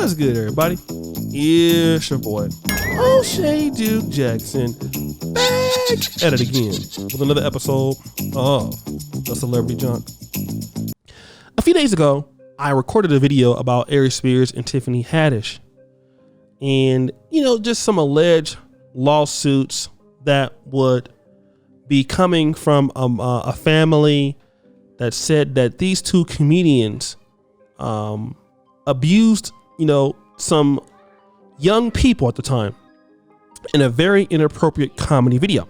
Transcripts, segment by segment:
What's good, everybody? It's your boy, O'Shea Duke Jackson, back at it again with another episode of The Celebrity Junk. A few days ago, I recorded a video about Aries Spears and Tiffany Haddish, and just some alleged lawsuits that would be coming from a family that said that these two comedians abused some young people at the time in a very inappropriate comedy video.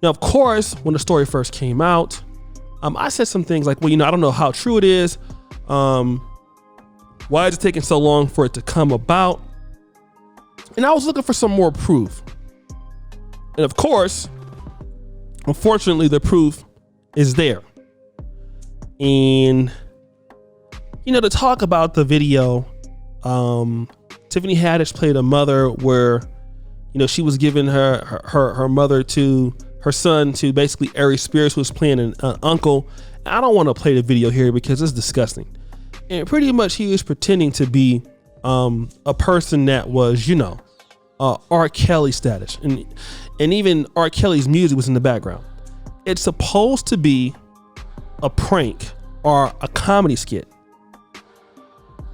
Now, of course, when the story first came out, I said some things like, well, I don't know how true it is. Why is it taking so long for it to come about? And I was looking for some more proof. And of course, unfortunately, the proof is there. And to talk about the video, Tiffany Haddish played a mother where, she was giving her mother to her son to basically Aries Spears, who was playing an uncle. I don't want to play the video here because it's disgusting. And pretty much he was pretending to be a person that was, R. Kelly status. And even R. Kelly's music was in the background. It's supposed to be a prank or a comedy skit.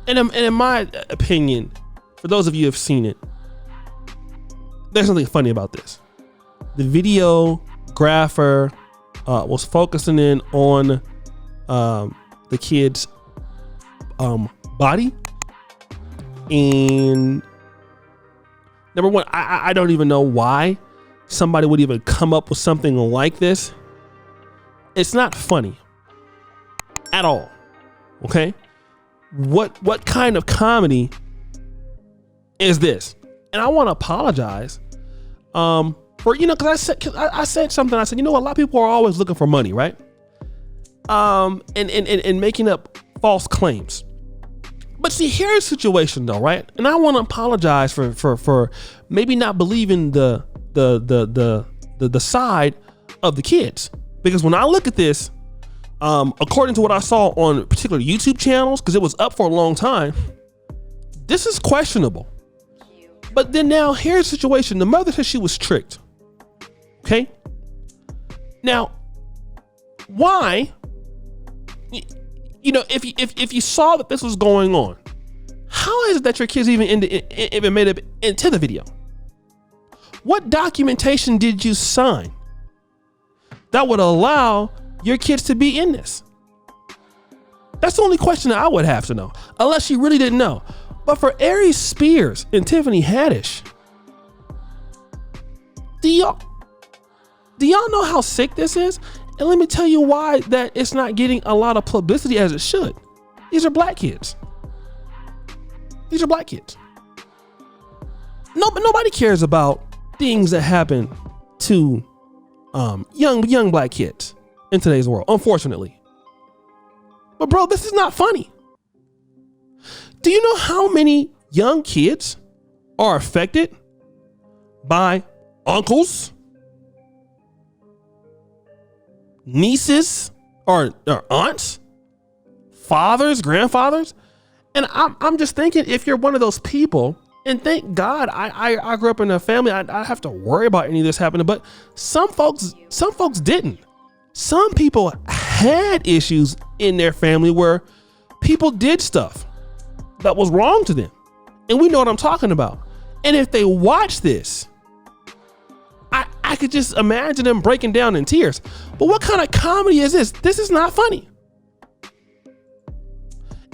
And in my opinion, for those of you who have seen it, there's something funny about this. The videographer was focusing in on the kid's body. And number one, I don't even know why somebody would even come up with something like this. It's not funny at all. Okay? What kind of comedy is this? And I want to apologize for because I said something. I said, a lot of people are always looking for money, right? And making up false claims. But see, here's the situation though, right? And I want to apologize for maybe not believing the side of the kids, because when I look at this, according to what I saw on particular YouTube channels, because it was up for a long time, this is questionable. But then now here's the situation. The mother said she was tricked. Okay. Now, why? If you saw that this was going on, how is it that your kids even made it into the video? What documentation did you sign that would allow your kids to be in this? That's the only question that I would have to know, unless you really didn't know. But for Aries Spears and Tiffany Haddish, do y'all know how sick this is? And let me tell you why that it's not getting a lot of publicity as it should. These are black kids. These are black kids. Nobody cares about things that happen to young black kids in today's world, unfortunately. But bro, this is not funny. Do you know how many young kids are affected by uncles, nieces, or aunts, fathers, grandfathers? And I'm just thinking, if you're one of those people, and thank God I grew up in a family, I don't have to worry about any of this happening, but some folks didn't. Some people had issues in their family where people did stuff that was wrong to them. And we know what I'm talking about. And if they watch this, I could just imagine them breaking down in tears. But what kind of comedy is this? This is not funny.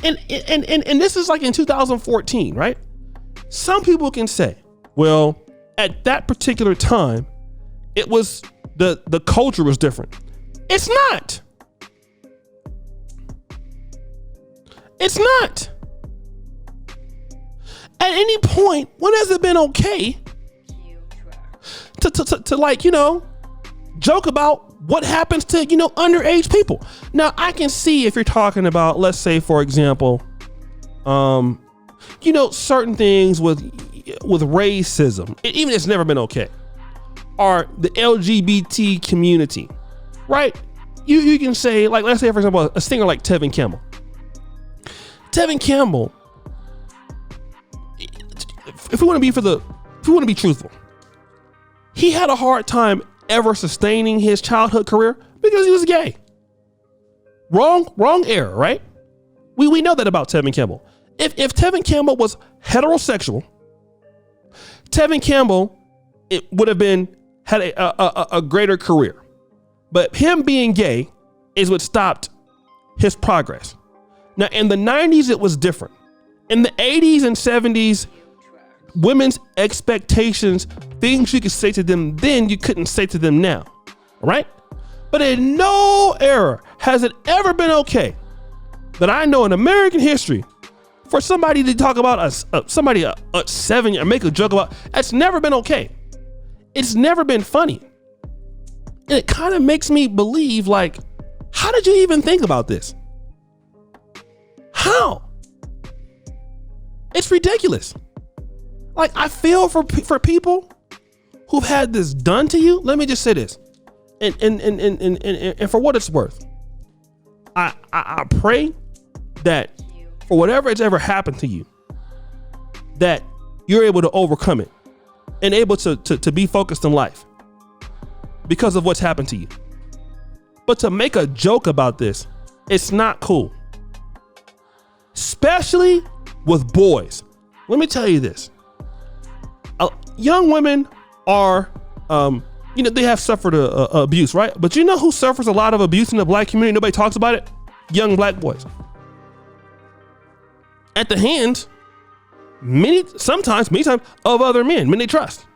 And this is like in 2014, right? Some people can say, well, at that particular time, it was the culture was different. It's not. It's not. At any point, when has it been okay to joke about what happens to, underage people? Now, I can see if you're talking about, let's say, for example, certain things with racism, even it's never been okay, or the LGBT community, right? You can say, like, let's say, for example, a singer like Tevin Campbell. Tevin Campbell we want to be truthful, he had a hard time ever sustaining his childhood career because he was gay. Wrong era, right? We know that about Tevin Campbell. If Tevin Campbell was heterosexual, Tevin Campbell, it would have had a greater career. But him being gay is what stopped his progress. Now, in the 90s, it was different. In the 80s and 70s, women's expectations, things you could say to them then, you couldn't say to them now. All right? But in no era has it ever been okay that I know in American history for somebody to talk about somebody a 7 or make a joke about. That's never been okay. It's never been funny. And it kind of makes me believe, like, how did you even think about this? How? It's ridiculous. Like, I feel for people who've had this done to you. Let me just say this, and for what it's worth, I pray that for whatever has ever happened to you, that you're able to overcome it and able to be focused in life because of what's happened to you. But to make a joke about this, it's not cool. Especially with boys. Let me tell you this. Young women are, they have suffered abuse, right? But you know who suffers a lot of abuse in the black community? Nobody talks about it. Young black boys. At the hands, many times of other men they trust.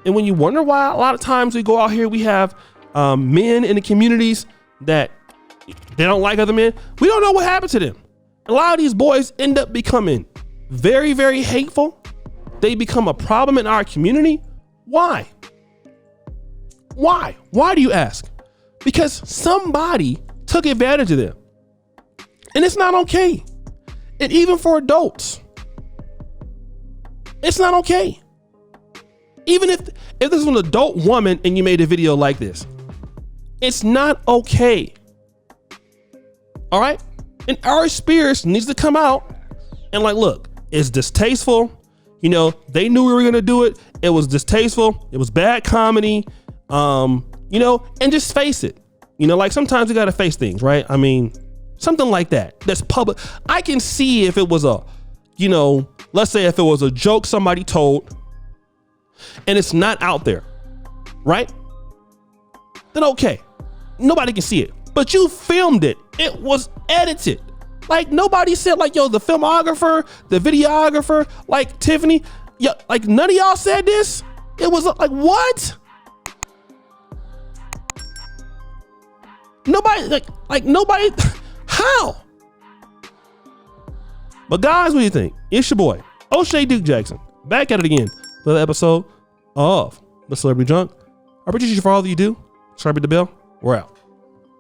And when you wonder why a lot of times we go out here, we have men in the communities that they don't like other men. We don't know what happened to them. A lot of these boys end up becoming very, very hateful. They become a problem in our community. Why? Why? Why do you ask? Because somebody took advantage of them. And it's not okay. And even for adults, it's not okay. Even if this was an adult woman and you made a video like this, it's not okay. All right? And Ari Spears needs to come out and like, look, it's distasteful. They knew we were going to do it. It was distasteful. It was bad comedy. And just face it. Like sometimes you got to face things, right? I mean, something like that. That's public. I can see if it was let's say if it was a joke somebody told and it's not out there, right? Then okay. Nobody can see it. But you filmed it. It was edited. Like nobody said like, yo, the filmographer, the videographer, like Tiffany, like none of y'all said this. It was like, what? Nobody, like nobody, how? But guys, what do you think? It's your boy, O'Shea Duke Jackson, back at it again for the episode of The Celebrity Junk. I appreciate you for all that you do. Subscribe to the bell. We're out.